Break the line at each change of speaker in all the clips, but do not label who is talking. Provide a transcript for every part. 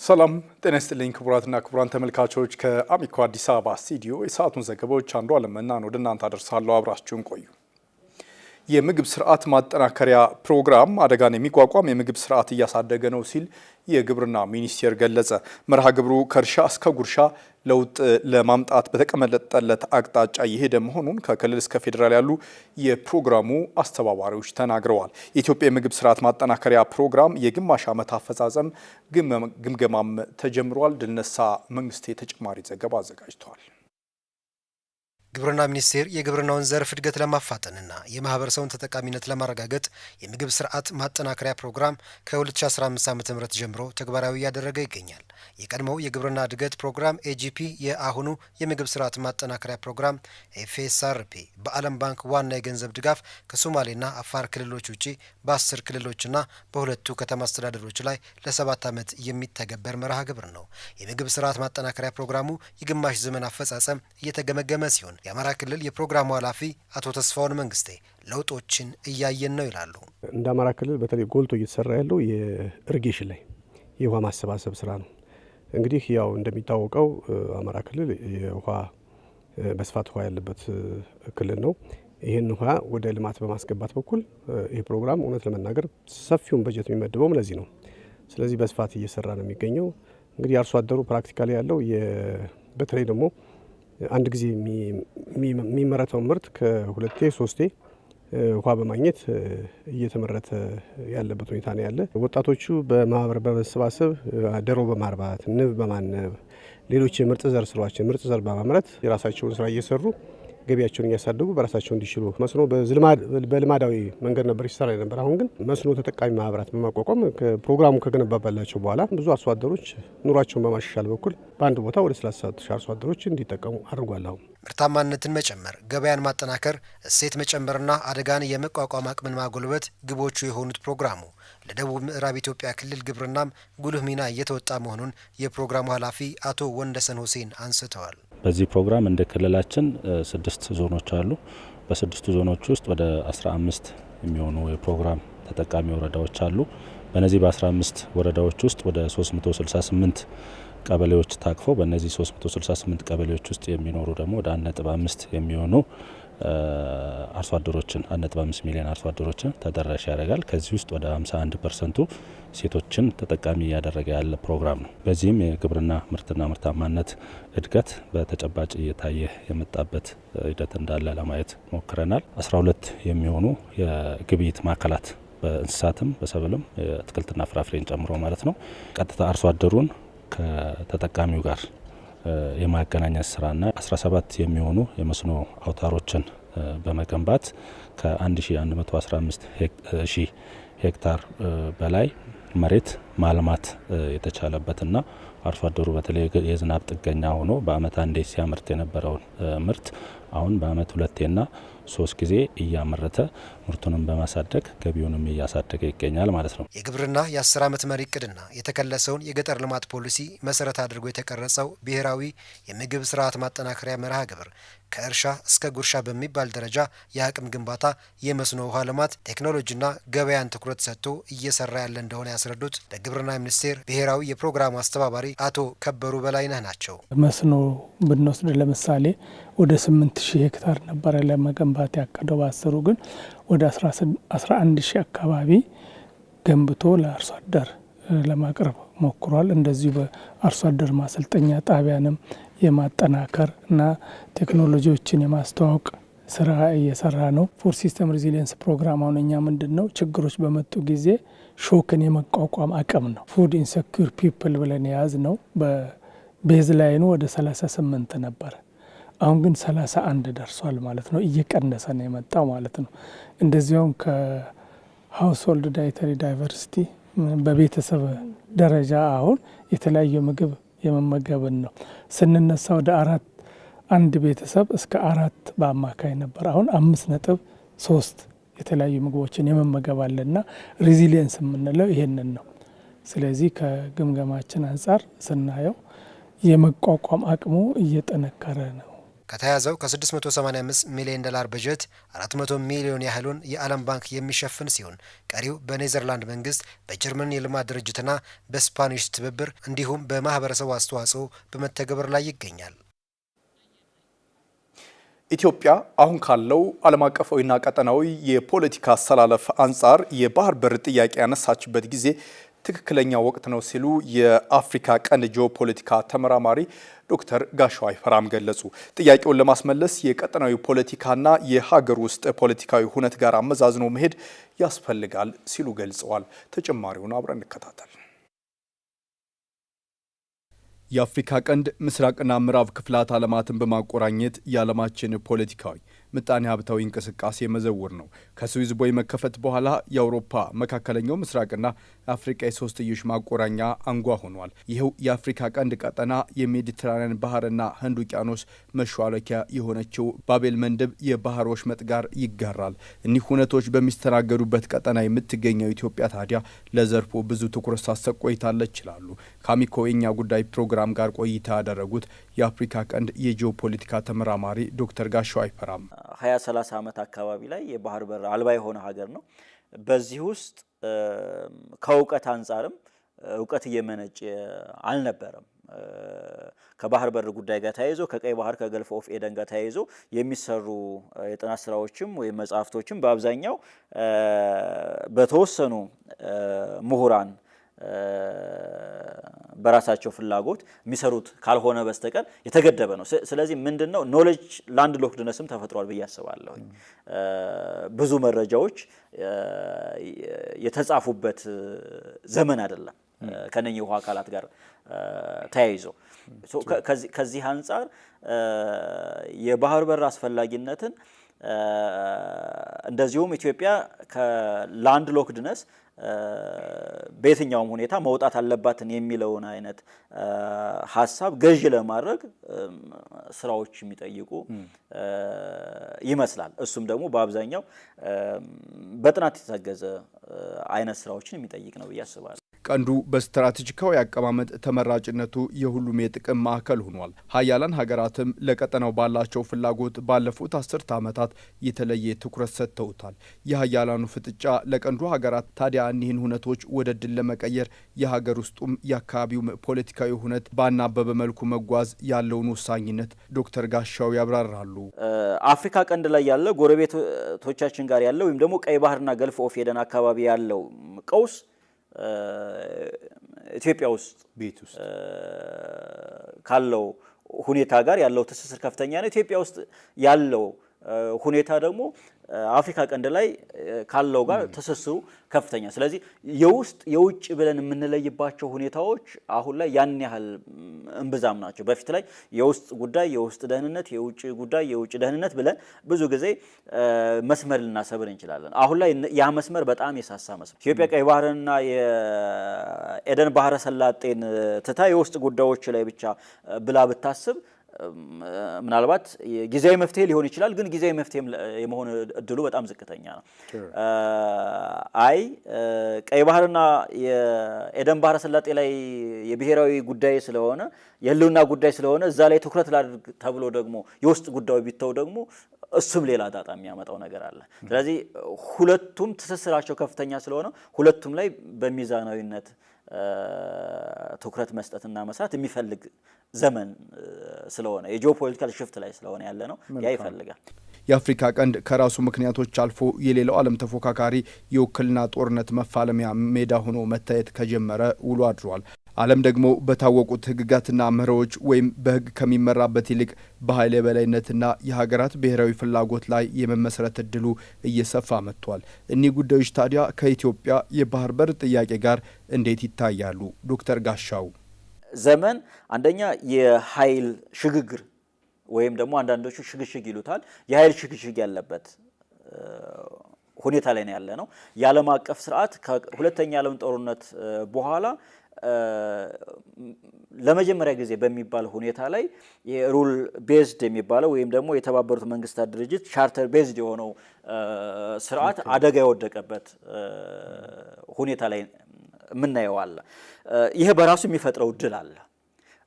ሰላም ጤና ይስጥልኝ ክቡራትና ክቡራን ተመልካቾች ከአሚኮ አዲስ አበባ ስቱዲዮ የሰዓቱን ዘገባዎች አንዱ አለመናን ወደ እናንተ አደርሳለሁ። አብራችሁን ቆዩ። የምግብ ስርዓት ማጠናከሪያ ፕሮግራም አደጋን የሚቋቋም የምግብ ስርዓት እያሳደገ ነው ሲል የግብርና ሚኒስቴር ገለጸ። መርሃ ግብሩ ከእርሻ እስከ ጉርሻ ለውጥ ለማምጣት በተቀመጠለት አቅጣጫ የሄደ መሆኑን ከክልል እስከ ፌዴራል ያሉ የፕሮግራሙ አስተባባሪዎች ተናግረዋል። የኢትዮጵያ የምግብ ስርዓት ማጠናከሪያ ፕሮግራም የግማሽ ዓመት አፈጻጸም ግምገማም ተጀምሯል። ድልነሳ መንግስቴ ተጨማሪ ዘገባ አዘጋጅተዋል።
ግብርና ሚኒስቴር የግብርናውን ዘርፍ እድገት ለማፋጠንና የማህበረሰቡን ተጠቃሚነት ለማረጋገጥ የምግብ ስርዓት ማጠናከሪያ ፕሮግራም ከ2015 ዓ.ም ጀምሮ ተግባራዊ እያደረገ ይገኛል። የቀድሞው የግብርና እድገት ፕሮግራም ኤጂፒ የአሁኑ የምግብ ስርዓት ማጠናከሪያ ፕሮግራም ኤፍኤስአርፒ በዓለም ባንክ ዋና የገንዘብ ድጋፍ ከሶማሌና አፋር ክልሎች ውጪ በ10 ክልሎችና በሁለቱ ከተማ አስተዳደሮች ላይ ለ7 ዓመት የሚተገበር መርሃ ግብር ነው። የምግብ ስርዓት ማጠናከሪያ ፕሮግራሙ የግማሽ ዘመን አፈጻጸም እየተገመገመ ሲሆን የአማራ ክልል የፕሮግራሙ ኃላፊ አቶ ተስፋውን መንግስቴ ለውጦችን እያየን ነው ይላሉ።
እንደ አማራ ክልል በተለይ ጎልቶ እየተሰራ ያለው የኢሪጌሽን ላይ የውሃ ማሰባሰብ ስራ ነው። እንግዲህ ያው እንደሚታወቀው አማራ ክልል የውሃ በስፋት ውሃ ያለበት ክልል ነው። ይህን ውሃ ወደ ልማት በማስገባት በኩል ይህ ፕሮግራም እውነት ለመናገር ሰፊውን በጀት የሚመድበው ለዚህ ነው። ስለዚህ በስፋት እየሰራ ነው የሚገኘው። እንግዲህ አርሶ አደሩ ፕራክቲካሊ ያለው በተለይ ደግሞ አንድ ጊዜ የሚመረተው ምርት ከሁለቴ ሶስቴ ውሃ በማግኘት እየተመረተ ያለበት ሁኔታ ነው ያለ። ወጣቶቹ በማህበር በመሰባሰብ ዶሮ በማርባት ንብ በማነብ ሌሎች የምርጥ ዘር ስራዎችን ምርጥ ዘር በማምረት የራሳቸውን ስራ እየሰሩ ገቢያቸውን እያሳደጉ በራሳቸው እንዲችሉ መስኖ በልማዳዊ መንገድ ነበር ይሰራ ነበር። አሁን ግን መስኖ ተጠቃሚ ማህበራት በማቋቋም ፕሮግራሙ ከገነባባላቸው በኋላ ብዙ አርሶ አደሮች ኑሯቸውን በማሻሻል በኩል በአንድ ቦታ ወደ 30 ሺህ አርሶ አደሮች እንዲጠቀሙ አድርጓል። አሁን
ምርታማነትን መጨመር፣ ገበያን ማጠናከር፣ እሴት መጨመርና አደጋን የመቋቋም አቅምን ማጎልበት ግቦቹ የሆኑት ፕሮግራሙ ለደቡብ ምዕራብ ኢትዮጵያ ክልል ግብርናም ጉልህ ሚና እየተወጣ መሆኑን የፕሮግራሙ ኃላፊ አቶ ወንደሰን ሁሴን አንስተዋል።
በዚህ ፕሮግራም እንደ ክልላችን 6 ዞኖች አሉ። በ6ቱ ዞኖች ውስጥ ወደ 15 የሚሆኑ የፕሮግራም ተጠቃሚ ወረዳዎች አሉ። በእነዚህ በ15 ወረዳዎች ውስጥ ወደ 368 ቀበሌዎች ታቅፈው በእነዚህ 368 ቀበሌዎች ውስጥ የሚኖሩ ደግሞ ወደ 1.5 የሚሆኑ አርሶ አደሮችን 1.5 ሚሊዮን አርሶ አደሮችን ተደራሽ ያደርጋል። ከዚህ ውስጥ ወደ 51%ቱ ሴቶችን ተጠቃሚ እያደረገ ያለ ፕሮግራም ነው። በዚህም የግብርና ምርትና ምርታማነት እድገት በተጨባጭ እየታየ የመጣበት ሂደት እንዳለ ለማየት ሞክረናል። 12 የሚሆኑ የግብይት ማዕከላት በእንስሳትም በሰብልም አትክልትና ፍራፍሬን ጨምሮ ማለት ነው ቀጥታ አርሶ አደሩን ከተጠቃሚው ጋር የማገናኘት ስራና 17 የሚሆኑ የመስኖ አውታሮችን በመገንባት ከ1115 ሺህ ሄክታር በላይ መሬት ማልማት የተቻለበትና አርሶ አደሩ በተለይ የዝናብ ጥገኛ ሆኖ በአመት አንዴ ሲያመርት የነበረውን ምርት አሁን በአመት 2ና 3 ጊዜ እያመረተ ምርቱንም በማሳደግ ገቢውንም እያሳደገ ይገኛል ማለት ነው።
የግብርና የ10 ዓመት መሪ እቅድና የተከለሰውን የገጠር ልማት ፖሊሲ መሰረት አድርጎ የተቀረጸው ብሔራዊ የምግብ ስርዓት ማጠናከሪያ መርሃ ግብር ከእርሻ እስከ ጉርሻ በሚባል ደረጃ የአቅም ግንባታ፣ የመስኖ ውሃ ልማት፣ ቴክኖሎጂና ገበያን ትኩረት ሰጥቶ እየሰራ ያለ እንደሆነ ያስረዱት በግብርና ሚኒስቴር ብሔራዊ የፕሮግራሙ አስተባባሪ አቶ ከበሩ በላይነህ ናቸው።
መስኖ ብንወስድ ለምሳሌ ወደ 8000 ሄክታር ነበረ ለመገንባት ያቀደው። በአስሩ ግን ወደ 11000 አካባቢ ገንብቶ ለአርሶ አደር ለማቅረብ ሞክሯል። እንደዚሁ በአርሶ አደር ማሰልጠኛ ጣቢያንም የማጠናከር እና ቴክኖሎጂዎችን የማስተዋወቅ ስራ እየሰራ ነው። ፉድ ሲስተም ሬዚሊየንስ ፕሮግራም አሁን እኛ ምንድነው ችግሮች በመጡ ጊዜ ሾክን የመቋቋም አቅም ነው። ፉድ ኢንሴኩር ፒፕል ብለን የያዝ ነው። በቤዝ ላይኑ ወደ 38 ነበር። አሁን ግን 31 ደርሷል ማለት ነው። እየቀነሰ ነው የመጣው ማለት ነው። እንደዚያውም ከሃውስሆልድ ዳይተሪ ዳይቨርሲቲ በቤተሰብ ደረጃ አሁን የተለያየ ምግብ የመመገብን ነው ስንነሳ ወደ 4 አንድ ቤተሰብ እስከ 4 በአማካይ ነበር። አሁን 5.3 የተለያዩ ምግቦችን የመመገብ አለና ሬዚሊየንስ የምንለው ይሄንን ነው። ስለዚህ ከግምገማችን አንጻር ስናየው የመቋቋም አቅሙ እየጠነከረ ነው።
ከተያዘው ከ685 ሚሊዮን ዶላር በጀት 400 ሚሊዮን ያህሉን የዓለም ባንክ የሚሸፍን ሲሆን ቀሪው በኔዘርላንድ መንግስት፣ በጀርመን የልማት ድርጅትና በስፓኒሽ ትብብር እንዲሁም በማህበረሰቡ አስተዋጽኦ በመተግበር ላይ ይገኛል።
ኢትዮጵያ አሁን ካለው ዓለም አቀፋዊና ቀጠናዊ የፖለቲካ አሰላለፍ አንጻር የባህር በር ጥያቄ ያነሳችበት ጊዜ ትክክለኛ ወቅት ነው ሲሉ የአፍሪካ ቀንድ ጂኦፖለቲካ ተመራማሪ ዶክተር ጋሻው አይፈራም ገለጹ። ጥያቄውን ለማስመለስ የቀጠናዊ ፖለቲካና የሀገር ውስጥ ፖለቲካዊ ሁነት ጋር አመዛዝኖ መሄድ ያስፈልጋል ሲሉ ገልጸዋል። ተጨማሪውን አብረን እንከታተል። የአፍሪካ ቀንድ ምስራቅና ምዕራብ ክፍላት ዓለማትን በማቆራኘት የዓለማችን ፖለቲካዊ ምጣኔ ሀብታዊ እንቅስቃሴ መዘውር ነው። ከስዊዝ ቦይ መከፈት በኋላ የአውሮፓ መካከለኛው ምስራቅና አፍሪካ የሶስትዮሽ ማቆራኛ አንጓ ሆኗል። ይኸው የአፍሪካ ቀንድ ቀጠና የሜዲትራንያን ባህርና ህንድ ውቅያኖስ መሿለኪያ የሆነችው ባቤል መንደብ የባህር ወሽመጥ ጋር ይጋራል። እኒህ ሁነቶች በሚስተናገዱበት ቀጠና የምትገኘው ኢትዮጵያ ታዲያ ለዘርፉ ብዙ ትኩረት ሳትሰጥ ቆይታለች ይላሉ ከአሚኮ የኛ ጉዳይ ፕሮግራም ጋር ቆይታ ያደረጉት የአፍሪካ ቀንድ የጂኦፖለቲካ ተመራማሪ ዶክተር ጋሻው አይፈራም።
20-30 ዓመት አካባቢ ላይ የባህር በር አልባ የሆነ ሀገር ነው። በዚህ ውስጥ ከእውቀት አንጻርም እውቀት እየመነጨ አልነበረም። ከባህር በር ጉዳይ ጋር ተያይዞ ከቀይ ባህር ከገልፍ ኦፍ ኤደን ጋር ተያይዞ የሚሰሩ የጥናት ስራዎችም ወይም መጽሐፍቶችም በአብዛኛው በተወሰኑ ምሁራን በራሳቸው ፍላጎት የሚሰሩት ካልሆነ በስተቀር የተገደበ ነው። ስለዚህ ምንድነው ኖሌጅ ላንድ ሎክድነስም ተፈጥሯል ብዬ አስባለሁ። ብዙ መረጃዎች የተጻፉበት ዘመን አይደለም ከነኚህ ውሃ አካላት ጋር ተያይዞ። ከዚህ አንጻር የባህር በር አስፈላጊነትን እንደዚሁም ኢትዮጵያ ከላንድ ሎክድነስ በየትኛውም ሁኔታ መውጣት አለባትን የሚለውን አይነት ሀሳብ ገዥ ለማድረግ ስራዎች የሚጠይቁ ይመስላል። እሱም ደግሞ በአብዛኛው በጥናት የተገዘ አይነት ስራዎችን የሚጠይቅ ነው ብዬ አስባለሁ።
ቀንዱ በስትራቴጂካዊ አቀማመጥ ተመራጭነቱ የሁሉም የጥቅም ማዕከል ሆኗል። ሀያላን ሀገራትም ለቀጠናው ባላቸው ፍላጎት ባለፉት 10 ዓመታት የተለየ ትኩረት ሰጥተውታል። የሀያላኑ ፍጥጫ ለቀንዱ ሀገራት ታዲያ እኒህን ሁነቶች ወደ ድል ለመቀየር የሀገር ውስጡም የአካባቢው ፖለቲካዊ ሁነት ባናበበ መልኩ መጓዝ ያለውን ወሳኝነት ዶክተር ጋሻው ያብራራሉ።
አፍሪካ ቀንድ ላይ ያለው ጎረቤቶቻችን ጋር ያለው ወይም ደግሞ ቀይ ባህርና ገልፍ ኦፍ ኤደን አካባቢ ያለው ቀውስ ኢትዮጵያ ውስጥ ካለው ሁኔታ ጋር ያለው ትስስር ከፍተኛ ነው። ኢትዮጵያ ውስጥ ያለው ሁኔታ ደግሞ አፍሪካ ቀንድ ላይ ካለው ጋር ትስስሩ ከፍተኛ። ስለዚህ የውስጥ የውጭ ብለን የምንለይባቸው ሁኔታዎች አሁን ላይ ያን ያህል እንብዛም ናቸው። በፊት ላይ የውስጥ ጉዳይ የውስጥ ደህንነት፣ የውጭ ጉዳይ የውጭ ደህንነት ብለን ብዙ ጊዜ መስመር ልናሰብር እንችላለን። አሁን ላይ ያ መስመር በጣም የሳሳ መስመር። ኢትዮጵያ ቀይ ባህርና የኤደን ባህረ ሰላጤን ትታ የውስጥ ጉዳዮች ላይ ብቻ ብላ ብታስብ ምናልባት ጊዜያዊ መፍትሄ ሊሆን ይችላል፣ ግን ጊዜያዊ መፍትሄ የመሆን እድሉ በጣም ዝቅተኛ ነው። ቀይ ባህርና የኤደን ባህረ ሰላጤ ላይ የብሔራዊ ጉዳይ ስለሆነ የህልውና ጉዳይ ስለሆነ እዛ ላይ ትኩረት ላድርግ ተብሎ ደግሞ የውስጥ ጉዳዩ ቢተው ደግሞ እሱም ሌላ ጣጣ የሚያመጣው ነገር አለ። ስለዚህ ሁለቱም ትስስራቸው ከፍተኛ ስለሆነ ሁለቱም ላይ በሚዛናዊነት ትኩረት መስጠትና መስራት የሚፈልግ ዘመን ስለሆነ የጂኦፖለቲካል ሽፍት ላይ ስለሆነ ያለ ነው። ያ ይፈልጋል።
የአፍሪካ ቀንድ ከራሱ ምክንያቶች አልፎ የሌላው ዓለም ተፎካካሪ የውክልና ጦርነት መፋለሚያ ሜዳ ሆኖ መታየት ከጀመረ ውሎ አድሯል። ዓለም ደግሞ በታወቁት ህግጋትና መርሆዎች ወይም በህግ ከሚመራበት ይልቅ በኃይል የበላይነትና የሀገራት ብሔራዊ ፍላጎት ላይ የመመስረት እድሉ እየሰፋ መጥቷል። እኒህ ጉዳዮች ታዲያ ከኢትዮጵያ የባህር በር ጥያቄ ጋር እንዴት ይታያሉ? ዶክተር ጋሻው
ዘመን አንደኛ የኃይል ሽግግር ወይም ደግሞ አንዳንዶቹ ሽግሽግ ይሉታል የኃይል ሽግሽግ ያለበት ሁኔታ ላይ ነው ያለ ነው። የዓለም አቀፍ ስርዓት ከሁለተኛ ዓለም ጦርነት በኋላ ለመጀመሪያ ጊዜ በሚባል ሁኔታ ላይ የሩል ቤዝድ የሚባለው ወይም ደግሞ የተባበሩት መንግስታት ድርጅት ቻርተር ቤዝድ የሆነው ስርዓት አደጋ የወደቀበት ሁኔታ ላይ የምናየው አለ። ይሄ በራሱ የሚፈጥረው እድል አለ።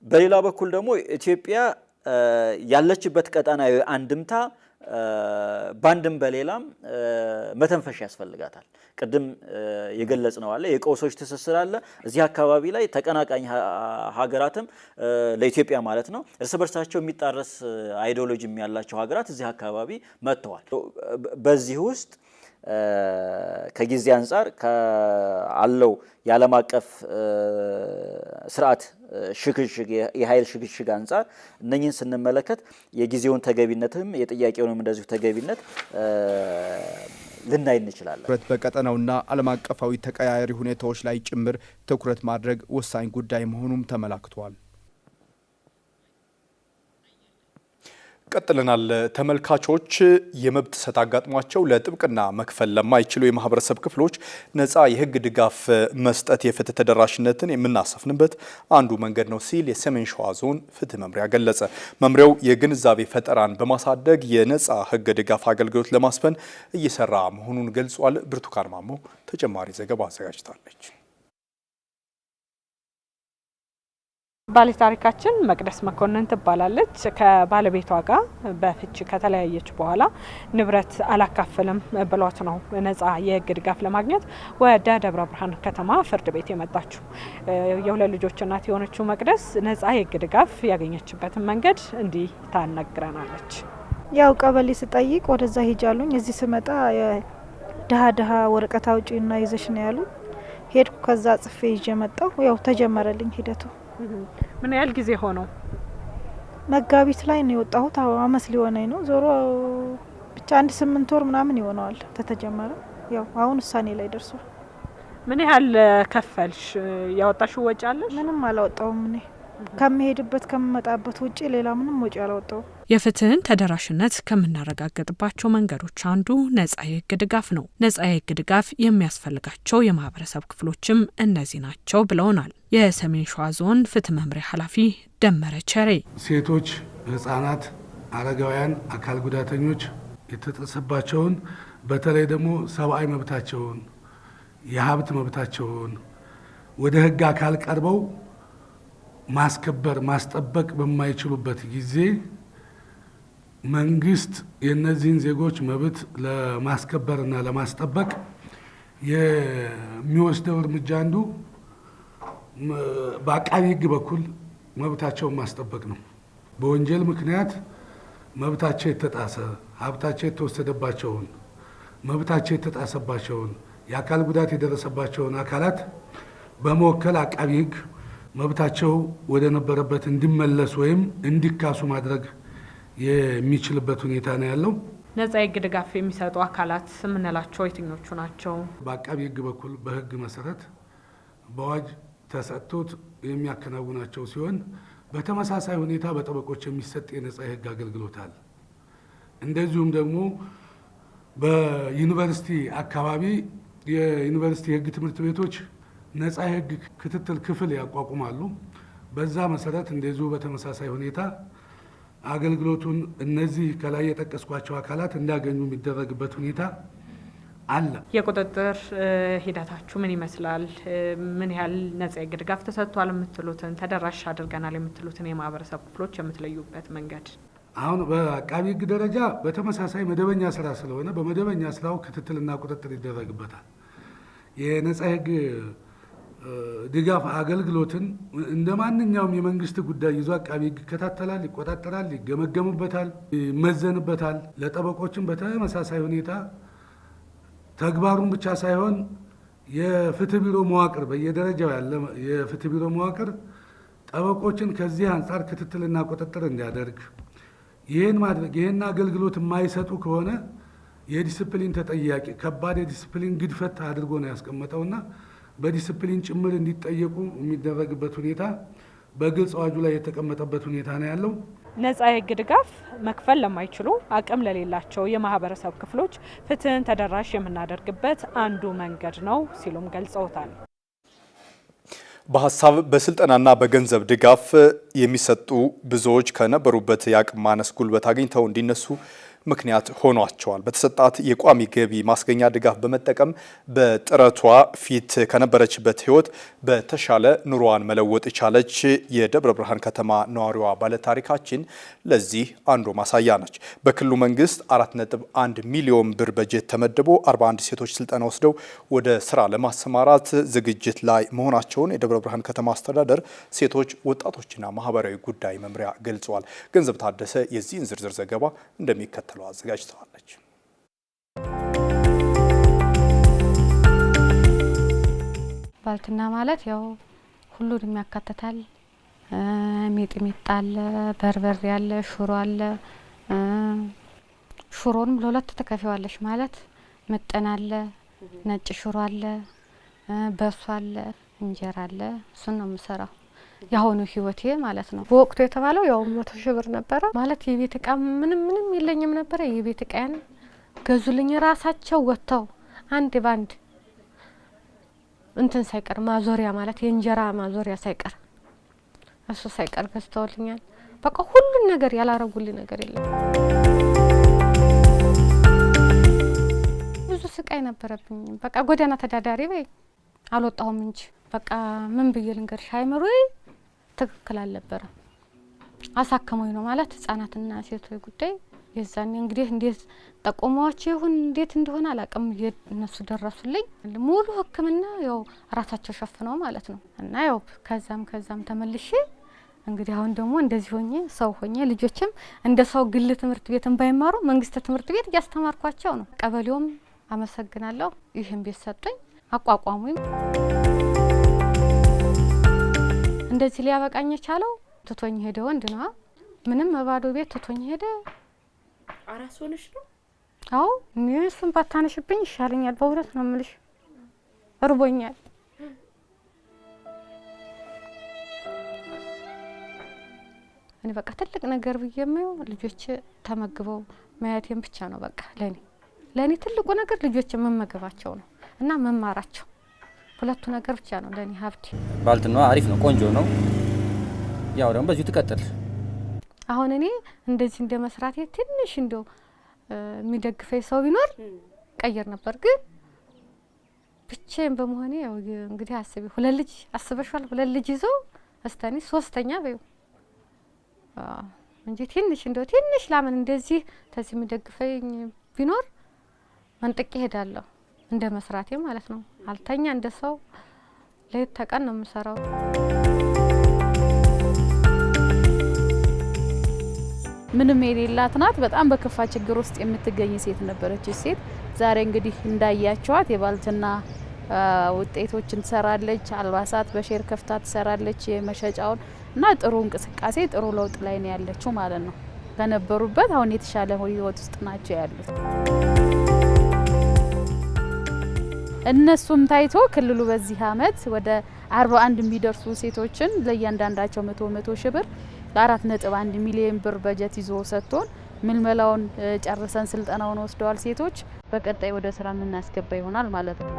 በሌላ በኩል ደግሞ ኢትዮጵያ ያለችበት ቀጠናዊ አንድምታ ባንድም በሌላም መተንፈሻ ያስፈልጋታል። ቅድም የገለጽ ነው አለ የቀውሶች ትስስር አለ። እዚህ አካባቢ ላይ ተቀናቃኝ ሀገራትም ለኢትዮጵያ ማለት ነው እርስ በርሳቸው የሚጣረስ አይዲዮሎጂ ያላቸው ሀገራት እዚህ አካባቢ መጥተዋል። በዚህ ውስጥ ከጊዜ አንጻር ካለው የዓለም አቀፍ ስርዓት ሽግሽግ የኃይል ሽግሽግ አንጻር እነኚህን ስንመለከት የጊዜውን ተገቢነትም የጥያቄውንም እንደዚሁ ተገቢነት ልናይ እንችላለን።
በቀጠናውና ዓለም አቀፋዊ ተቀያያሪ ሁኔታዎች ላይ ጭምር ትኩረት ማድረግ ወሳኝ ጉዳይ መሆኑም ተመላክቷል። ቀጥለናል ተመልካቾች። የመብት ጥሰት አጋጥሟቸው ለጥብቅና መክፈል ለማይችሉ የማህበረሰብ ክፍሎች ነፃ የህግ ድጋፍ መስጠት የፍትህ ተደራሽነትን የምናሰፍንበት አንዱ መንገድ ነው ሲል የሰሜን ሸዋ ዞን ፍትህ መምሪያ ገለጸ። መምሪያው የግንዛቤ ፈጠራን በማሳደግ የነፃ ህግ ድጋፍ አገልግሎት ለማስፈን እየሰራ መሆኑን ገልጿል። ብርቱካን ማሞ ተጨማሪ ዘገባ አዘጋጅታለች።
ባለታሪካችን መቅደስ መኮንን ትባላለች። ከባለቤቷ ጋር በፍቺ ከተለያየች በኋላ ንብረት አላካፈልም ብሏት ነው ነፃ የህግ ድጋፍ ለማግኘት ወደ ደብረ ብርሃን ከተማ ፍርድ ቤት የመጣችው። የሁለት ልጆች እናት የሆነችው መቅደስ ነፃ የህግ ድጋፍ ያገኘችበትን መንገድ እንዲህ ታነግረናለች።
ያው ቀበሌ ስጠይቅ ወደዛ ሄጃሉኝ። እዚህ ስመጣ ድሃ ወረቀት አውጪና ይዘሽ ነው ያሉ። ሄድኩ። ከዛ ጽፌ ይዤ መጣሁ። ያው ተጀመረልኝ ሂደቱ።
ምን ያህል ጊዜ ሆነው?
መጋቢት ላይ ነው የወጣሁት። አመት ሊሆነኝ ነው። ዞሮ ብቻ 8 ወር ምናምን ይሆነዋል ተተጀመረ። ያው አሁን ውሳኔ ላይ ደርሷል።
ምን ያህል ከፈልሽ? ያወጣሽው ወጪ አለሽ?
ምንም አላወጣውም። እኔ ከመሄድበት ከመጣበት ውጪ ሌላ ምንም ወጪ አላወጣውም።
የፍትህን ተደራሽነት ከምናረጋግጥባቸው መንገዶች አንዱ ነፃ የህግ ድጋፍ ነው። ነፃ የህግ ድጋፍ የሚያስፈልጋቸው የማህበረሰብ ክፍሎችም እነዚህ ናቸው ብለውናል የሰሜን ሸዋ ዞን ፍትህ መምሪያ ኃላፊ ደመረ ቸሬ።
ሴቶች፣ ህጻናት፣ አረጋውያን፣ አካል ጉዳተኞች የተጠሰባቸውን በተለይ ደግሞ ሰብአዊ መብታቸውን የሀብት መብታቸውን ወደ ህግ አካል ቀርበው ማስጠበቅ በማይችሉበት ጊዜ መንግስት የነዚህን ዜጎች መብት ለማስከበርና ለማስጠበቅ የሚወስደው እርምጃ አንዱ በአቃቢ ህግ በኩል መብታቸውን ማስጠበቅ ነው። በወንጀል ምክንያት መብታቸው የተጣሰ ሀብታቸው የተወሰደባቸውን መብታቸው የተጣሰባቸውን የአካል ጉዳት የደረሰባቸውን አካላት በመወከል አቃቢ ህግ መብታቸው ወደ ነበረበት እንዲመለስ ወይም እንዲካሱ ማድረግ የሚችልበት ሁኔታ ነው ያለው።
ነፃ የህግ ድጋፍ የሚሰጡ አካላት የምንላቸው የትኞቹ ናቸው?
በአቃቢ ህግ በኩል በህግ መሰረት በአዋጅ ተሰጥቶት የሚያከናውናቸው ሲሆን በተመሳሳይ ሁኔታ በጠበቆች የሚሰጥ የነፃ የህግ አገልግሎት አለ። እንደዚሁም ደግሞ በዩኒቨርሲቲ አካባቢ የዩኒቨርሲቲ የህግ ትምህርት ቤቶች ነፃ የህግ ክትትል ክፍል ያቋቁማሉ። በዛ መሰረት እንደዚሁ በተመሳሳይ ሁኔታ አገልግሎቱን እነዚህ ከላይ የጠቀስኳቸው አካላት እንዲያገኙ የሚደረግበት ሁኔታ አለ።
የቁጥጥር ሂደታችሁ ምን ይመስላል? ምን ያህል ነፃ የህግ ድጋፍ ተሰጥቷል የምትሉትን ተደራሽ አድርገናል የምትሉትን የማህበረሰብ ክፍሎች የምትለዩበት መንገድ?
አሁን በአቃቢ ህግ ደረጃ በተመሳሳይ መደበኛ ስራ ስለሆነ በመደበኛ ስራው ክትትልና ቁጥጥር ይደረግበታል። የነፃ የህግ ድጋፍ አገልግሎትን እንደ ማንኛውም የመንግስት ጉዳይ ይዞ አቃቢ ህግ ይከታተላል፣ ይቆጣጠራል፣ ይገመገምበታል፣ ይመዘንበታል። ለጠበቆችም በተመሳሳይ ሁኔታ ተግባሩን ብቻ ሳይሆን የፍትህ ቢሮ መዋቅር በየደረጃው ያለ የፍትህ ቢሮ መዋቅር ጠበቆችን ከዚህ አንጻር ክትትልና ቁጥጥር እንዲያደርግ ይህን አገልግሎት የማይሰጡ ከሆነ የዲስፕሊን ተጠያቂ ከባድ የዲስፕሊን ግድፈት አድርጎ ነው ያስቀመጠውና በዲስፕሊን ጭምር እንዲጠየቁ የሚደረግበት ሁኔታ በግልጽ አዋጁ ላይ የተቀመጠበት ሁኔታ ነው ያለው።
ነጻ የህግ ድጋፍ መክፈል ለማይችሉ አቅም ለሌላቸው የማህበረሰብ ክፍሎች ፍትህን ተደራሽ የምናደርግበት አንዱ መንገድ ነው ሲሉም ገልጸውታል።
በሀሳብ በስልጠናና በገንዘብ ድጋፍ የሚሰጡ ብዙዎች ከነበሩበት የአቅም ማነስ ጉልበት አግኝተው እንዲነሱ ምክንያት ሆኗቸዋል። በተሰጣት የቋሚ ገቢ ማስገኛ ድጋፍ በመጠቀም በጥረቷ ፊት ከነበረችበት ህይወት በተሻለ ኑሮዋን መለወጥ የቻለች የደብረ ብርሃን ከተማ ነዋሪዋ ባለታሪካችን ለዚህ አንዱ ማሳያ ነች። በክልሉ መንግስት 4.1 ሚሊዮን ብር በጀት ተመድቦ 41 ሴቶች ስልጠና ወስደው ወደ ስራ ለማሰማራት ዝግጅት ላይ መሆናቸውን የደብረ ብርሃን ከተማ አስተዳደር ሴቶች ወጣቶችና ማህበራዊ ጉዳይ መምሪያ ገልጸዋል። ገንዘብ ታደሰ የዚህን ዝርዝር ዘገባ እንደሚከተለው አዘጋጅተዋለች።
ባልትና ማለት ያው ሁሉንም ያካትታል። ሚጥሚጣ አለ፣ በርበሬ አለ፣ ሽሮ አለ። ሽሮንም ለሁለት ተከፊዋለሽ ማለት ምጥን አለ፣ ነጭ ሽሮ አለ፣ በሶ አለ፣ እንጀራ አለ። እሱን ነው የምሰራው ያሁኑ ህይወቴ ማለት ነው። በወቅቱ የተባለው ያው 100 ሺህ ብር ነበረ ማለት የቤት እቃ ምንም የለኝም ነበረ። የቤት እቃን ገዙልኝ ራሳቸው ወጥተው አንድ ባንድ እንትን ሳይቀር ማዞሪያ ማለት የእንጀራ ማዞሪያ ሳይቀር እሱ ሳይቀር ገዝተውልኛል። በቃ ሁሉን ነገር ያላረጉልኝ ነገር የለም። ብዙ ስቃይ ነበረብኝ። በቃ ጎዳና ተዳዳሪ በይ አልወጣሁም እንጂ በቃ ምን ብዬ ልንገርሽ አይምሮዬ ትክክል አልነበረ። አሳከመኝ ነው ማለት ህጻናትና ሴቶች ጉዳይ የዛኔ እንግዲህ እንዴት ጠቆሟቸው ይሁን እንዴት እንደሆነ አላቅም እነሱ ደረሱልኝ። ሙሉ ህክምና ያው ራሳቸው ሸፍነው ማለት ነው። እና ያው ከዛም ተመልሼ እንግዲህ አሁን ደግሞ እንደዚህ ሆኜ ሰው ሆኜ ልጆችም እንደ ሰው ግል ትምህርት ቤትን ባይማሩ መንግስት ትምህርት ቤት እያስተማርኳቸው ነው። ቀበሌውም አመሰግናለሁ ይህን ቤት ሰጡኝ አቋቋሙኝ። እንደዚህ ሊያበቃኝ የቻለው ትቶኝ ሄደ ወንድ ነው። ምንም ባዶ ቤት ትቶኝ ሄደ።
አራስ ሆነሽ ነው?
አዎ እሱን ባታነሽብኝ ይሻለኛል። በእውነት ነው የምልሽ እርቦኛል። እኔ በቃ ትልቅ ነገር ብዬ የማየው ልጆች ተመግበው ማየቴን ብቻ ነው። በቃ ለኔ ትልቁ ነገር ልጆች መመገባቸው ነው እና መማራቸው። ሁለቱ ነገር ብቻ ነው ለኔ ሀብቴ።
ባልትና አሪፍ ነው፣ ቆንጆ ነው። ያው ደግሞ በዚሁ ትቀጥል።
አሁን እኔ እንደዚህ እንደ መስራቴ ትንሽ እንደው የሚደግፈኝ ሰው ቢኖር ቀየር ነበር። ግን ብቻዬን በመሆኔ ያው እንግዲህ አስቢ፣ ሁለት ልጅ አስበሻል። ሁለት ልጅ ይዞ እስታኒ ሶስተኛ በዩ እንጂ ትንሽ ላምን እንደዚህ ተዚህ የሚደግፈኝ ቢኖር መንጥቄ ሄዳለሁ። እንደ መስራቴ ማለት ነው። አልተኛ እንደ ሰው ሌት ተቀን ነው የምሰራው።
ምንም የሌላት ናት። በጣም በከፋ ችግር ውስጥ የምትገኝ ሴት ነበረች። ሴት ዛሬ እንግዲህ እንዳያቸዋት የባልትና ውጤቶችን ትሰራለች። አልባሳት በሼር ከፍታ ትሰራለች የመሸጫውን እና ጥሩ እንቅስቃሴ ጥሩ ለውጥ ላይ ነው ያለችው ማለት ነው። ከነበሩበት አሁን የተሻለ ህይወት ውስጥ ናቸው ያሉት። እነሱም ታይቶ ክልሉ በዚህ አመት ወደ 41 የሚደርሱ ሴቶችን ለእያንዳንዳቸው 100 ሺህ ብር ለ4.1 ሚሊዮን ብር በጀት ይዞ ሰጥቶን ምልመላውን ጨርሰን ስልጠናውን ወስደዋል ሴቶች። በቀጣይ ወደ ስራ የምናስገባ ይሆናል ማለት ነው።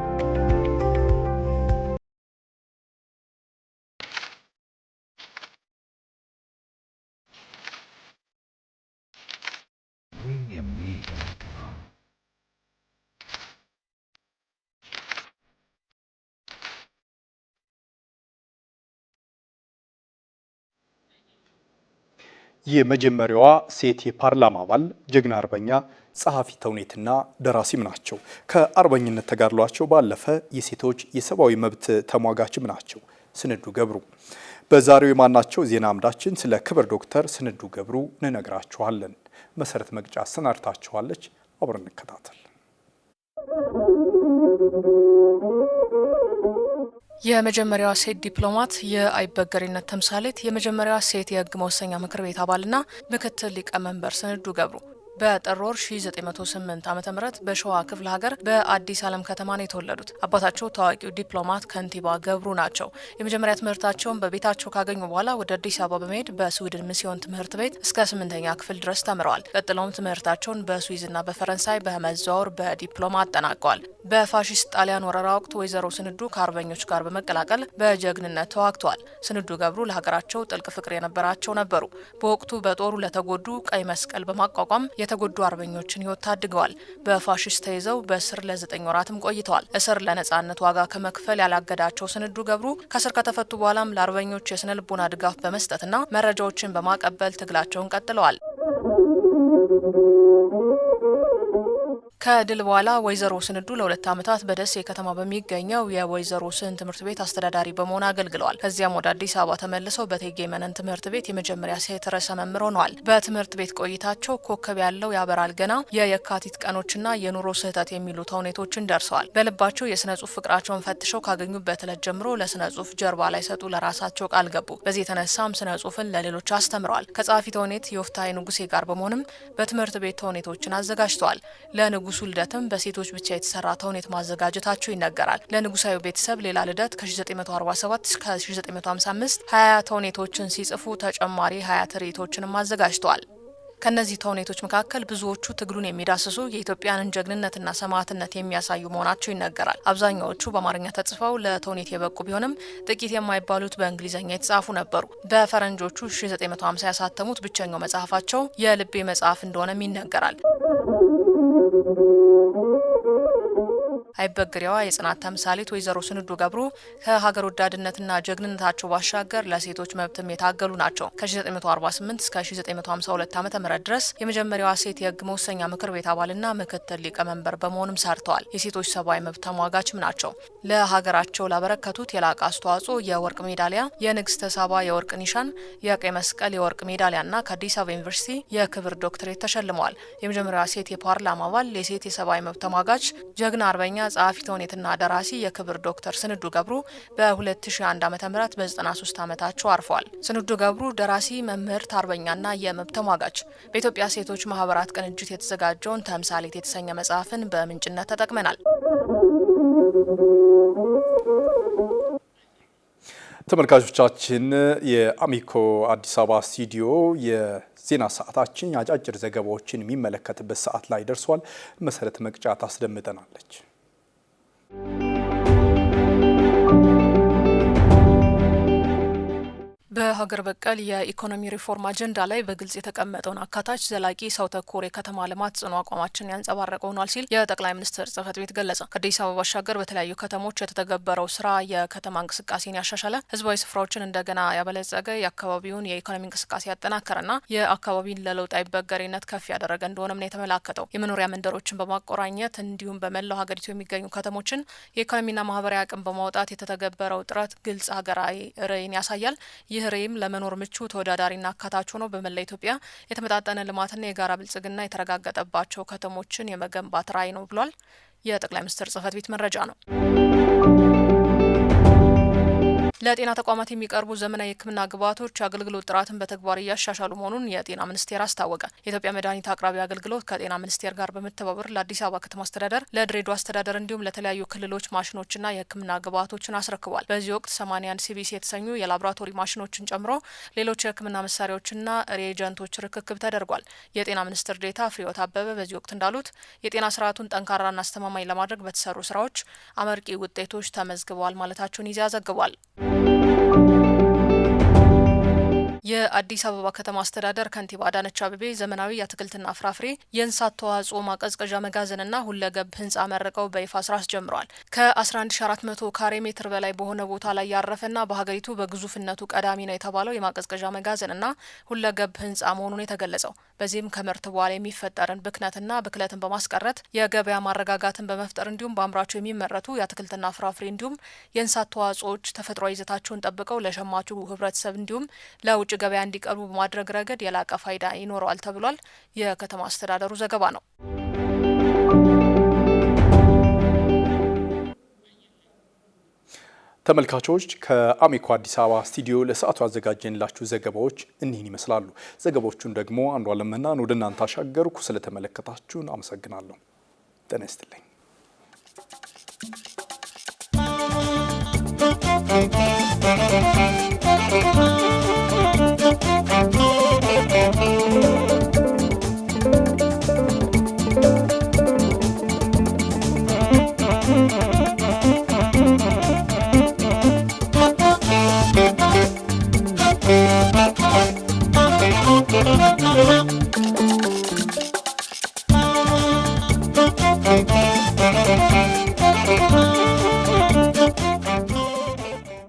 የመጀመሪያዋ ሴት የፓርላማ አባል ጀግና አርበኛ ጸሐፊ ተውኔትና ደራሲም ናቸው። ከአርበኝነት ተጋድሏቸው ባለፈ የሴቶች የሰብአዊ መብት ተሟጋችም ናቸው። ስንዱ ገብሩ በዛሬው የማናቸው ዜና አምዳችን ስለ ክብር ዶክተር ስንዱ ገብሩ እንነግራችኋለን። መሰረት መቅጫ አሰናድታችኋለች። አብረን እንከታተል።
የመጀመሪያዋ ሴት ዲፕሎማት፣ የአይበገሪነት ተምሳሌት፣ የመጀመሪያዋ ሴት የህግ መወሰኛ ምክር ቤት አባልና ምክትል ሊቀመንበር ስንዱ ገብሩ በጥር ወር 1908 ዓ.ም በሸዋ ክፍለ ሀገር በአዲስ ዓለም ከተማ ነው የተወለዱት። አባታቸው ታዋቂው ዲፕሎማት ከንቲባ ገብሩ ናቸው። የመጀመሪያ ትምህርታቸውን በቤታቸው ካገኙ በኋላ ወደ አዲስ አበባ በመሄድ በስዊድን ሚስዮን ትምህርት ቤት እስከ 8ኛ ክፍል ድረስ ተምረዋል። ቀጥለውም ትምህርታቸውን በስዊዝና በፈረንሳይ በመዘዋወር በዲፕሎማ አጠናቀዋል። በፋሺስት ጣሊያን ወረራ ወቅት ወይዘሮ ስንዱ ከአርበኞች ጋር በመቀላቀል በጀግንነት ተዋግተዋል። ስንዱ ገብሩ ለሀገራቸው ጥልቅ ፍቅር የነበራቸው ነበሩ። በወቅቱ በጦሩ ለተጎዱ ቀይ መስቀል በማቋቋም የተጎዱ አርበኞችን ሕይወት ታድገዋል። በፋሺስት ተይዘው በእስር ለ9 ወራትም ቆይተዋል። እስር ለነጻነት ዋጋ ከመክፈል ያላገዳቸው ስንዱ ገብሩ ከእስር ከተፈቱ በኋላም ለአርበኞች የስነ ልቦና ድጋፍ በመስጠትና መረጃዎችን በማቀበል ትግላቸውን ቀጥለዋል። ከድል በኋላ ወይዘሮ ስንዱ ለ2 ዓመታት በደሴ ከተማ በሚገኘው የወይዘሮ ስህን ትምህርት ቤት አስተዳዳሪ በመሆን አገልግለዋል። ከዚያም ወደ አዲስ አበባ ተመልሰው በእቴጌ መነን ትምህርት ቤት የመጀመሪያ ሴት ርዕሰ መምህር ሆነዋል። በትምህርት ቤት ቆይታቸው ኮከብ ያለው ያበራል ገና፣ የየካቲት ቀኖችና የኑሮ ስህተት የሚሉ ተውኔቶችን ደርሰዋል። በልባቸው የስነ ጽሁፍ ፍቅራቸውን ፈትሸው ካገኙበት ዕለት ጀምሮ ለስነ ጽሁፍ ጀርባ ላይ ሰጡ ለራሳቸው ቃል ገቡ። በዚህ የተነሳም ስነ ጽሁፍን ለሌሎች አስተምረዋል። ከጸሐፊ ተውኔት የወፍታሔ ንጉሴ ጋር በመሆንም በትምህርት ቤት ተውኔቶችን አዘጋጅተዋል። ለንጉሱ ልደትም በሴቶች ብቻ የተሰራ ተውኔት ማዘጋጀታቸው ይነገራል። ለንጉሳዊ ቤተሰብ ሌላ ልደት ከ1947 እስከ 1955 20 ተውኔቶችን ሲጽፉ ተጨማሪ 20 ትርኢቶችንም አዘጋጅተዋል። ከነዚህ ተውኔቶች መካከል ብዙዎቹ ትግሉን የሚዳስሱ የኢትዮጵያንን ጀግንነትና ሰማዕትነት የሚያሳዩ መሆናቸው ይነገራል። አብዛኛዎቹ በአማርኛ ተጽፈው ለተውኔት የበቁ ቢሆንም ጥቂት የማይባሉት በእንግሊዝኛ የተጻፉ ነበሩ። በፈረንጆቹ 1950 ያሳተሙት ብቸኛው መጽሐፋቸው የልቤ መጽሐፍ እንደሆነም ይነገራል። አይበግሬዋ የጽናት ተምሳሌት ወይዘሮ ስንዱ ገብሩ ከሀገር ወዳድነትና ጀግንነታቸው ባሻገር ለሴቶች መብትም የታገሉ ናቸው። ከ1948 እስከ 1952 ዓ.ም ድረስ የመጀመሪያዋ ሴት የሕግ መወሰኛ ምክር ቤት አባልና ምክትል ሊቀመንበር በመሆንም ሰርተዋል። የሴቶች ሰብአዊ መብት ተሟጋችም ናቸው። ለሀገራቸው ላበረከቱት የላቀ አስተዋጽኦ የወርቅ ሜዳሊያ፣ የንግስተ ሳባ የወርቅ ኒሻን፣ የቀይ መስቀል የወርቅ ሜዳሊያና ከአዲስ አበባ ዩኒቨርሲቲ የክብር ዶክትሬት ተሸልመዋል። የመጀመሪያዋ ሴት የፓርላማ አባል፣ የሴት የሰብአዊ መብት ተሟጋች፣ ጀግና አርበኛ፣ ጸሐፊ ተውኔትና ደራሲ የክብር ዶክተር ስንዱ ገብሩ በ2001 ዓ.ም በ93 ዓመታቸው አርፈዋል። ስንዱ ገብሩ ደራሲ፣ መምህርት፣ አርበኛና የመብት ተሟጋች። በኢትዮጵያ ሴቶች ማህበራት ቅንጅት የተዘጋጀውን ተምሳሌት የተሰኘ መጽሐፍን በምንጭነት ተጠቅመናል።
ተመልካቾቻችን የአሚኮ አዲስ አበባ ስቱዲዮ የዜና ሰዓታችን አጫጭር ዘገባዎችን የሚመለከትበት ሰዓት ላይ ደርሷል። መሰረት መቅጫ ታስደምጠናለች።
በሀገር በቀል የኢኮኖሚ ሪፎርም አጀንዳ ላይ በግልጽ የተቀመጠውን አካታች ዘላቂ ሰው ተኮር የከተማ ልማት ጽኑ አቋማችን ያንጸባረቀ ሆኗል ሲል የጠቅላይ ሚኒስትር ጽህፈት ቤት ገለጸ። ከአዲስ አበባ ባሻገር በተለያዩ ከተሞች የተተገበረው ስራ የከተማ እንቅስቃሴን ያሻሻለ፣ ህዝባዊ ስፍራዎችን እንደገና ያበለጸገ፣ የአካባቢውን የኢኮኖሚ እንቅስቃሴ ያጠናከረና የአካባቢን ለለውጥ አይበገሬነት ከፍ ያደረገ እንደሆነም ነው የተመላከተው። የመኖሪያ መንደሮችን በማቆራኘት እንዲሁም በመላው ሀገሪቱ የሚገኙ ከተሞችን የኢኮኖሚና ማህበራዊ አቅም በማውጣት የተተገበረው ጥረት ግልጽ ሀገራዊ ራዕይን ያሳያል። ይህ ራዕይም ለመኖር ምቹ ተወዳዳሪና አካታች ሆኖ በመላ ኢትዮጵያ የተመጣጠነ ልማትና የጋራ ብልጽግና የተረጋገጠባቸው ከተሞችን የመገንባት ራዕይ ነው ብሏል። የጠቅላይ ሚኒስትር ጽህፈት ቤት መረጃ ነው። ለጤና ተቋማት የሚቀርቡ ዘመናዊ የሕክምና ግብዓቶች አገልግሎት ጥራትን በተግባር እያሻሻሉ መሆኑን የጤና ሚኒስቴር አስታወቀ። የኢትዮጵያ መድኃኒት አቅራቢ አገልግሎት ከጤና ሚኒስቴር ጋር በመተባበር ለአዲስ አበባ ከተማ አስተዳደር፣ ለድሬዳዋ አስተዳደር እንዲሁም ለተለያዩ ክልሎች ማሽኖችና የሕክምና ግብዓቶችን አስረክቧል። በዚህ ወቅት 81 ሲቢሲ የተሰኙ የላቦራቶሪ ማሽኖችን ጨምሮ ሌሎች የሕክምና መሳሪያዎችና ሪኤጀንቶች ርክክብ ተደርጓል። የጤና ሚኒስትር ዴኤታ ፍሬሕይወት አበበ በዚህ ወቅት እንዳሉት የጤና ስርዓቱን ጠንካራና አስተማማኝ ለማድረግ በተሰሩ ስራዎች አመርቂ ውጤቶች ተመዝግበዋል ማለታቸውን ይዘው ዘግቧል። የአዲስ አበባ ከተማ አስተዳደር ከንቲባ አዳነች አቤቤ ዘመናዊ የአትክልትና ፍራፍሬ የእንስሳት ተዋጽኦ ማቀዝቀዣ መጋዘንና ሁለገብ ህንጻ መርቀው በይፋ ስራ አስጀምረዋል። ከ11400 ካሬ ሜትር በላይ በሆነ ቦታ ላይ ያረፈና በሀገሪቱ በግዙፍነቱ ቀዳሚ ነው የተባለው የማቀዝቀዣ መጋዘንና ሁለገብ ህንጻ መሆኑን የተገለጸው በዚህም ከምርት በኋላ የሚፈጠርን ብክነትና ብክለትን በማስቀረት የገበያ ማረጋጋትን በመፍጠር እንዲሁም በአምራቹ የሚመረቱ የአትክልትና ፍራፍሬ እንዲሁም የእንስሳት ተዋጽኦዎች ተፈጥሯዊ ይዘታቸውን ጠብቀው ለሸማቹ ህብረተሰብ እንዲሁም ለውጭ ገበያ እንዲቀርቡ በማድረግ ረገድ የላቀ ፋይዳ ይኖረዋል ተብሏል። የከተማ አስተዳደሩ ዘገባ ነው።
ተመልካቾች ከአሚኮ አዲስ አበባ ስቱዲዮ ለሰዓቱ አዘጋጀንላችሁ ዘገባዎች እኒህን ይመስላሉ። ዘገባዎቹን ደግሞ አንዷለም መናን ወደ እናንተ አሻገርኩ። ስለተመለከታችሁን አመሰግናለሁ። ጤና ይስጥልኝ።
Thank you.